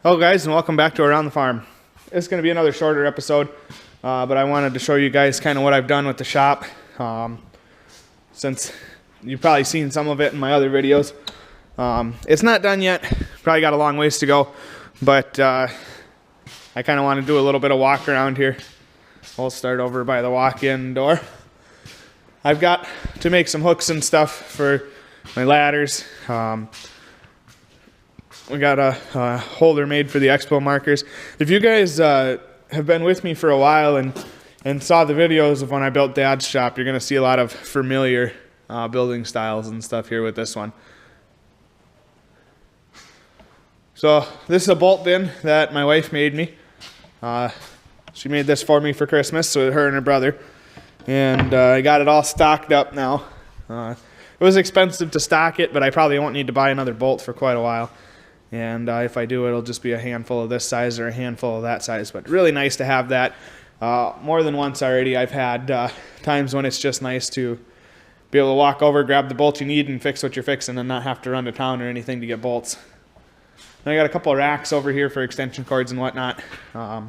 Hello guys, and welcome back to Around the Farm. It's going to be another shorter episode, but I wanted to show you guys kind of what I've done with the shop. Since you've probably seen some of it in my other videos. It's not done yet, probably got a long ways to go, but I kind of want to do a little bit of walk around here. We'll start over by the walk-in door. I've got to make some hooks and stuff for my ladders. We got a holder made for the expo markers. If you guys have been with me for a while and saw the videos of when I built Dad's shop, you're going to see a lot of familiar building styles and stuff here with this one. So this is a bolt bin that my wife made me. She made this for me for Christmas, so her and her brother. And I got it all stocked up now. It was expensive to stock it, but I probably won't need to buy another bolt for quite a while. And if I do, it'll just be a handful of this size or a handful of that size. But really nice to have that. More than once already, I've had times when it's just nice to be able to walk over, grab the bolt you need, and fix what you're fixing and not have to run to town or anything to get bolts. And I got a couple of racks over here for extension cords and whatnot. And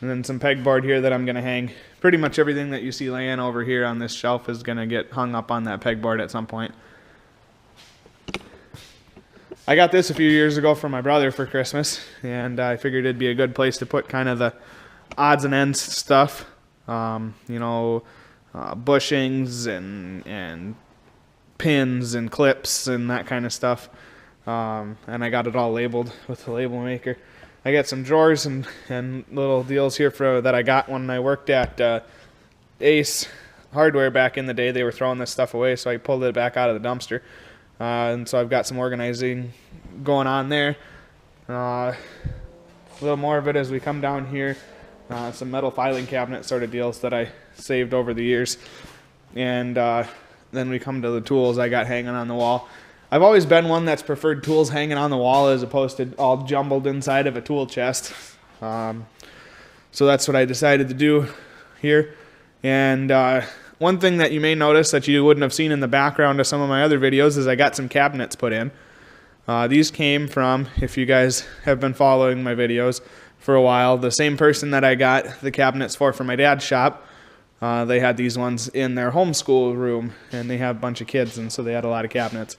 then some pegboard here that I'm going to hang. Pretty much everything that you see laying over here on this shelf is going to get hung up on that pegboard at some point. I got this a few years ago from my brother for Christmas, and I figured it'd be a good place to put kind of the odds and ends stuff. Bushings and pins and clips and that kind of stuff. And I got it all labeled with the label maker. I got some drawers and little deals here that I got when I worked at Ace Hardware back in the day. They were throwing this stuff away, so I pulled it back out of the dumpster. And so I've got some organizing going on there. A little more of it as we come down here. Some metal filing cabinet sort of deals that I saved over the years. And then we come to the tools I got hanging on the wall. I've always been one that's preferred tools hanging on the wall as opposed to all jumbled inside of a tool chest. So that's what I decided to do here. And one thing that you may notice that you wouldn't have seen in the background of some of my other videos is I got some cabinets put in. These came from, if you guys have been following my videos for a while, the same person that I got the cabinets for my dad's shop. They had these ones in their homeschool room, and they have a bunch of kids, and so they had a lot of cabinets.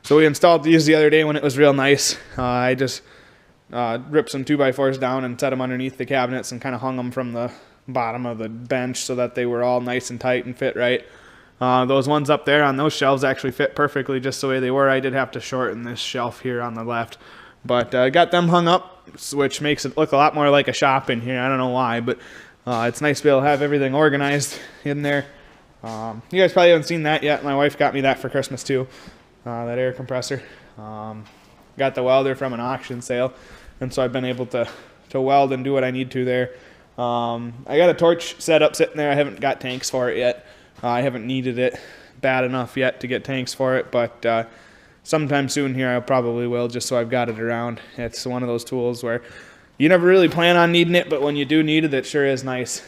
So we installed these the other day when it was real nice. I just ripped some 2x4s down and set them underneath the cabinets and kind of hung them from the bottom of the bench so that they were all nice and tight and fit right. Those ones up there on those shelves actually fit perfectly just the way they were. I did have to shorten this shelf here on the left, but I got them hung up, which makes it look a lot more like a shop in here. I don't know why, but it's nice to be able to have everything organized in there. You guys probably haven't seen that yet. My wife got me that for Christmas too, that air compressor. Got the welder from an auction sale, and so I've been able to weld and do what I need to there. I got a torch set up sitting there. I haven't got tanks for it yet. I haven't needed it bad enough yet to get tanks for it, but sometime soon here I probably will, just so I've got it around. It's one of those tools where you never really plan on needing it, but when you do need it, it sure is nice.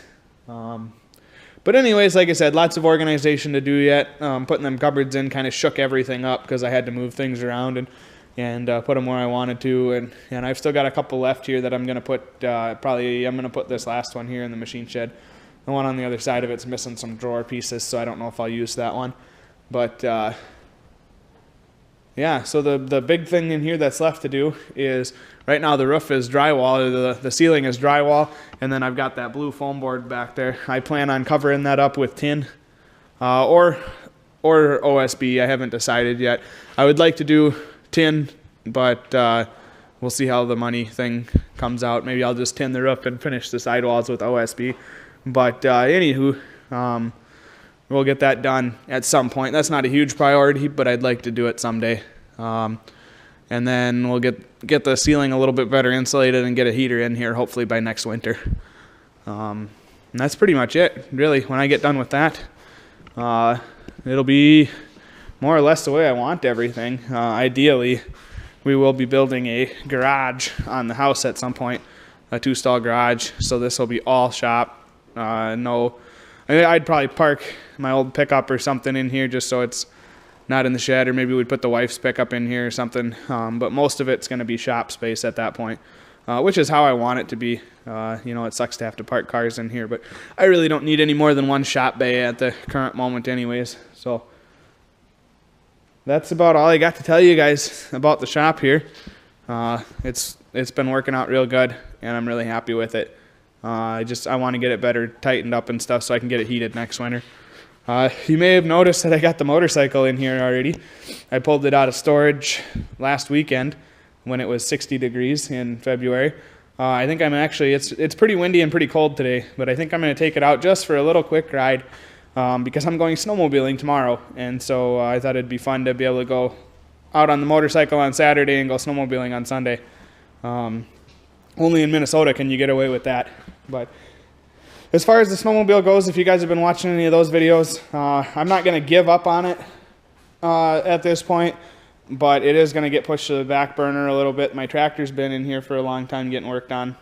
But anyways, like I said, lots of organization to do yet. Putting them cupboards in kind of shook everything up because I had to move things around and put them where I wanted to, and I've still got a couple left here that I'm going to put, I'm going to put this last one here in the machine shed. The one on the other side of it's missing some drawer pieces, so I don't know if I'll use that one. But yeah, so the big thing in here that's left to do is, right now the roof is drywall, the ceiling is drywall, and then I've got that blue foam board back there. I plan on covering that up with tin or OSB. I haven't decided yet. I would like to do tin, but we'll see how the money thing comes out. Maybe I'll just tin the roof and finish the sidewalls with OSB. But anywho, we'll get that done at some point. That's not a huge priority, but I'd like to do it someday. And then we'll get the ceiling a little bit better insulated and get a heater in here hopefully by next winter. And that's pretty much it, really. When I get done with that, it'll be more or less the way I want everything. Ideally, we will be building a garage on the house at some point, a 2-stall garage. So this will be all shop. I'd probably park my old pickup or something in here just so it's not in the shed, or maybe we'd put the wife's pickup in here or something. But most of it's going to be shop space at that point, which is how I want it to be. It sucks to have to park cars in here, but I really don't need any more than one shop bay at the current moment anyways. So that's about all I got to tell you guys about the shop here. It's been working out real good, and I'm really happy with it. I want to get it better tightened up and stuff so I can get it heated next winter. You may have noticed that I got the motorcycle in here already. I pulled it out of storage last weekend when it was 60 degrees in February. I think it's pretty windy and pretty cold today, but I think I'm going to take it out just for a little quick ride because I'm going snowmobiling tomorrow. And so I thought it'd be fun to be able to go out on the motorcycle on Saturday and go snowmobiling on Sunday. Only in Minnesota can you get away with that. But as far as the snowmobile goes, if you guys have been watching any of those videos, I'm not going to give up on it at this point, but it is going to get pushed to the back burner a little bit. My tractor's been in here for a long time getting worked on,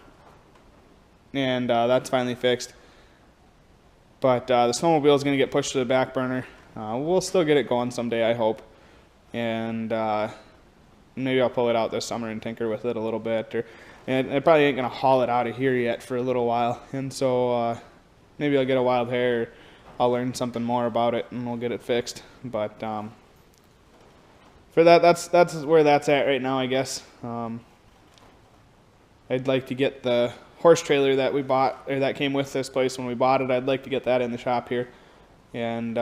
and that's finally fixed. But the snowmobile is going to get pushed to the back burner. We'll still get it going someday, I hope. And maybe I'll pull it out this summer and tinker with it a little bit. And I probably ain't going to haul it out of here yet for a little while. And so maybe I'll get a wild hair. I'll learn something more about it and we'll get it fixed. But for that, that's where that's at right now, I guess. I'd like to get the horse trailer that we bought, or that came with this place when we bought it. I'd like to get that in the shop here and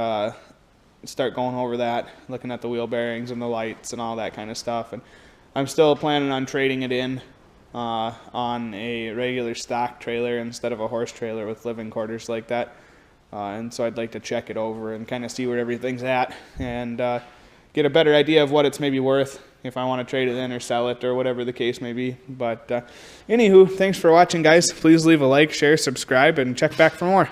start going over that, looking at the wheel bearings and the lights and all that kind of stuff. And I'm still planning on trading it in on a regular stock trailer instead of a horse trailer with living quarters like that. And so I'd like to check it over and kind of see where everything's at and get a better idea of what it's maybe worth if I want to trade it in or sell it or whatever the case may be. But anywho, thanks for watching, guys. Please leave a like, share, subscribe, and check back for more.